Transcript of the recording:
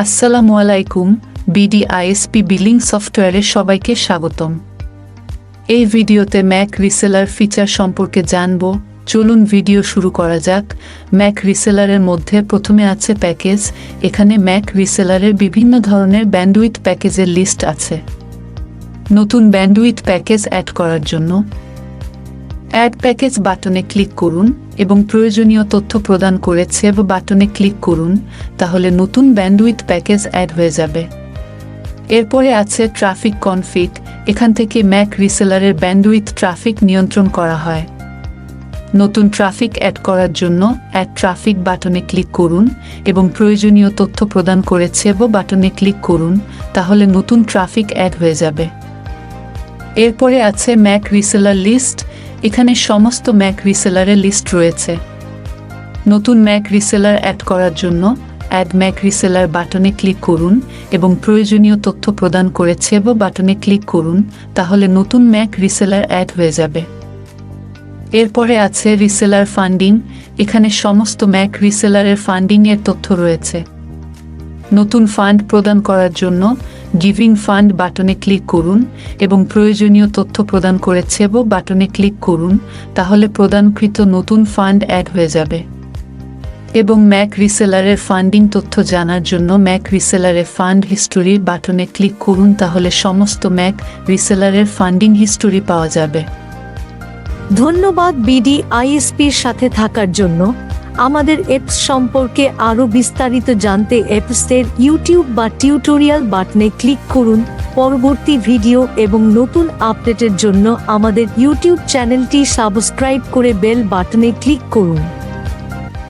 আসসালামু আলাইকুম, BD-ISP billing সফটওয়্যারে সবাইকে স্বাগতম। এই ভিডিওতে ম্যাক রিসেলার ফিচার সম্পর্কে জানব। চলুন ভিডিও শুরু করা যাক। ম্যাক রিসেলারের মধ্যে প্রথমে আছে প্যাকেজ। এখানে ম্যাক রিসেলারের বিভিন্ন ধরনের ব্যান্ডউইথ প্যাকেজের লিস্ট আছে। নতুন ব্যান্ডউইথ প্যাকেজ অ্যাড করার জন্য অ্যাড প্যাকেজ বাটনে ক্লিক করুন এবং প্রয়োজনীয় তথ্য প্রদান করে সেভ বাটনে ক্লিক করুন, তাহলে নতুন ব্যান্ডউইথ প্যাকেজ অ্যাড হয়ে যাবে। এরপরে আছে ট্রাফিক কনফিগ। এখান থেকে ম্যাক রিসেলারের ব্যান্ডউইথ ট্রাফিক নিয়ন্ত্রণ করা হয়। নতুন ট্রাফিক অ্যাড করার জন্য অ্যাড ট্রাফিক বাটনে ক্লিক করুন এবং প্রয়োজনীয় তথ্য প্রদান করে সেভ বাটনে ক্লিক করুন, তাহলে নতুন ট্রাফিক অ্যাড হয়ে যাবে। এরপরে আছে ম্যাক রিসেলার লিস্ট। এখানে সমস্ত ম্যাক রিসেলারের লিস্ট রয়েছে। নতুন ম্যাক রিসেলার অ্যাড করার জন্য অ্যাড ম্যাক রিসেলার বাটনে ক্লিক করুন এবং প্রয়োজনীয় তথ্য প্রদান করে সেভ বাটনে ক্লিক করুন, তাহলে নতুন ম্যাক রিসেলার অ্যাড হয়ে যাবে। এরপরে আছে রিসেলার ফান্ডিং। এখানে সমস্ত ম্যাক রিসেলারের ফান্ডিংয়ের তথ্য রয়েছে। নতুন ফান্ড প্রদান করার জন্য গিভিং ফান্ড বাটনে ক্লিক করুন এবং প্রয়োজনীয় তথ্য প্রদান করে সেভ বাটনে ক্লিক করুন, তাহলে প্রদানকৃত নতুন ফান্ড অ্যাড হয়ে যাবে। এবং ম্যাক রিসেলারের ফান্ডিং তথ্য জানার জন্য ম্যাক রিসেলারের ফান্ড হিস্টোরি বাটনে ক্লিক করুন, তাহলে সমস্ত ম্যাক রিসেলারের ফান্ডিং হিস্টোরি পাওয়া যাবে। ধন্যবাদ BD-ISPর সাথে থাকার জন্য। আমাদের অ্যাপস সম্পর্কে আরও বিস্তারিত জানতে অ্যাপসের ইউটিউব বা টিউটোরিয়াল বাটনে ক্লিক করুন। পরবর্তী ভিডিও এবং নতুন আপডেটের জন্য আমাদের ইউটিউব চ্যানেলটি সাবস্ক্রাইব করে বেল বাটনে ক্লিক করুন।